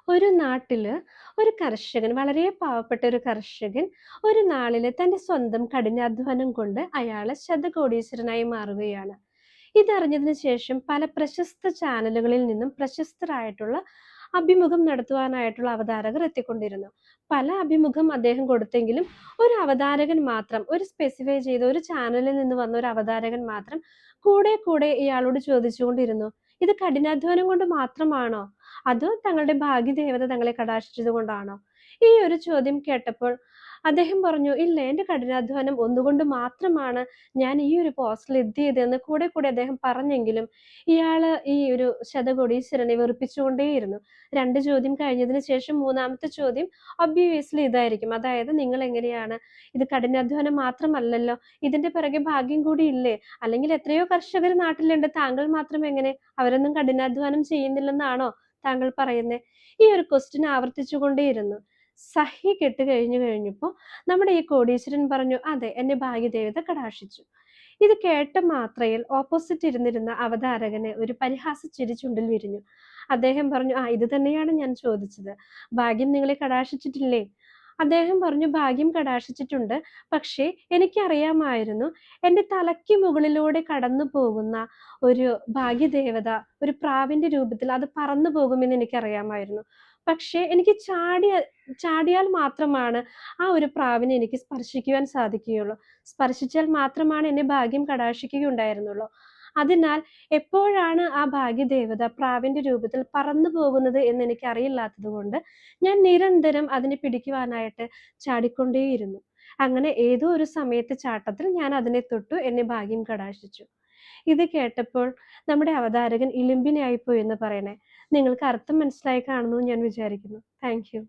ഒരു നാട്ടില് ഒരു കർഷകൻ, വളരെ പാവപ്പെട്ട ഒരു കർഷകൻ ഒരു നാളില് തന്റെ സ്വന്തം കഠിനാധ്വാനം കൊണ്ട് അയാള് ശതകോടീശ്വരനായി മാറുകയാണ്. ഇതറിഞ്ഞതിന് ശേഷം പല പ്രശസ്ത ചാനലുകളിൽ നിന്നും പ്രശസ്തരായിട്ടുള്ള അഭിമുഖം നടത്തുവാനായിട്ടുള്ള അവതാരകർ എത്തിക്കൊണ്ടിരുന്നു. പല അഭിമുഖം അദ്ദേഹം കൊടുത്തെങ്കിലും ഒരു അവതാരകൻ മാത്രം, ഒരു സ്പെസിഫൈ ചെയ്ത ഒരു ചാനലിൽ നിന്ന് വന്ന ഒരു അവതാരകൻ മാത്രം കൂടെ കൂടെ ഇയാളോട് ചോദിച്ചുകൊണ്ടിരുന്നു, ഇത് കഠിനാധ്വാനം കൊണ്ട് മാത്രമാണോ, അതോ തങ്ങളുടെ ഭാഗ്യദേവത തങ്ങളെ കടാക്ഷിച്ചത് കൊണ്ടാണോ? ഈ ഒരു ചോദ്യം കേട്ടപ്പോൾ അദ്ദേഹം പറഞ്ഞു, ഇല്ല, എന്റെ കഠിനാധ്വാനം ഒന്നുകൊണ്ട് മാത്രമാണ് ഞാൻ ഈ ഒരു പോസ്റ്റിൽ എത്തിയതെന്ന് കൂടെ കൂടെ അദ്ദേഹം പറഞ്ഞെങ്കിലും ഇയാള് ഈ ഒരു ശതകോടീശ്വരനെ വെറുപ്പിച്ചുകൊണ്ടേയിരുന്നു. 2 ചോദ്യം കഴിഞ്ഞതിന് ശേഷം മൂന്നാമത്തെ ചോദ്യം ഒബ്വിയസ്ലി ഇതായിരിക്കും. അതായത്, നിങ്ങൾ എങ്ങനെയാണ്, ഇത് കഠിനാധ്വാനം മാത്രമല്ലല്ലോ, ഇതിന്റെ പിറകെ ഭാഗ്യം കൂടി ഇല്ലേ? അല്ലെങ്കിൽ എത്രയോ കർഷകർ നാട്ടിലുണ്ട്, താങ്കൾ മാത്രം എങ്ങനെ, അവരൊന്നും കഠിനാധ്വാനം ചെയ്യുന്നില്ലെന്നാണോ താങ്കൾ പറയുന്നേ? ഈ ഒരു ക്വസ്റ്റ്യൻ ആവർത്തിച്ചുകൊണ്ടേയിരുന്നു. സഹി കെട്ട് കഴിഞ്ഞപ്പോ നമ്മുടെ ഈ കോടീശ്വരൻ പറഞ്ഞു, അതെ, എന്നെ ഭാഗ്യദേവത കടാക്ഷിച്ചു. ഇത് കേട്ട മാത്രയിൽ ഓപ്പോസിറ്റ് ഇരുന്നിരുന്ന അവതാരകന് ഒരു പരിഹാസച്ചിരി ചുണ്ടിൽ വിരിഞ്ഞു. അദ്ദേഹം പറഞ്ഞു, ഇത് തന്നെയാണ് ഞാൻ ചോദിച്ചത്. ഭാഗ്യം നിങ്ങളെ കടാക്ഷിച്ചിട്ടില്ലേ? അദ്ദേഹം പറഞ്ഞു, ഭാഗ്യം കടാക്ഷിച്ചിട്ടുണ്ട്. പക്ഷേ എനിക്കറിയാമായിരുന്നു എന്റെ തലയ്ക്ക് മുകളിലൂടെ കടന്നു പോകുന്ന ഒരു ഭാഗ്യദേവത ഒരു പ്രാവിന്റെ രൂപത്തിൽ അത് പറന്നു പോകുമെന്ന് എനിക്കറിയാമായിരുന്നു. പക്ഷേ എനിക്ക് ചാടിയാൽ മാത്രമാണ് ആ ഒരു പ്രാവിനെ എനിക്ക് സ്പർശിക്കുവാൻ സാധിക്കുകയുള്ളൂ. സ്പർശിച്ചാൽ മാത്രമാണ് എന്നെ ഭാഗ്യം കടാക്ഷിക്കുകയുണ്ടായിരുന്നുള്ളൂ. അതിനാൽ എപ്പോഴാണ് ആ ഭാഗ്യദേവത പ്രാവിന്റെ രൂപത്തിൽ പറന്നു പോകുന്നത് എന്ന് എനിക്ക് അറിയില്ലാത്തതുകൊണ്ട് ഞാൻ നിരന്തരം അതിനെ പിടിക്കുവാനായിട്ട് ചാടിക്കൊണ്ടേയിരുന്നു. അങ്ങനെ ഏതോ ഒരു സമയത്ത് ചാട്ടത്തിൽ ഞാൻ അതിനെ തൊട്ടു, എന്നെ ഭാഗ്യം കടാക്ഷിച്ചു. ഇത് കേട്ടപ്പോൾ നമ്മുടെ അവതാരകൻ ഇളിമ്പിനിയായിപ്പോയി എന്ന് പറയണേ. നിങ്ങൾക്ക് അർത്ഥം മനസ്സിലായി കാണുമെന്ന് ഞാൻ വിചാരിക്കുന്നു. Thank you.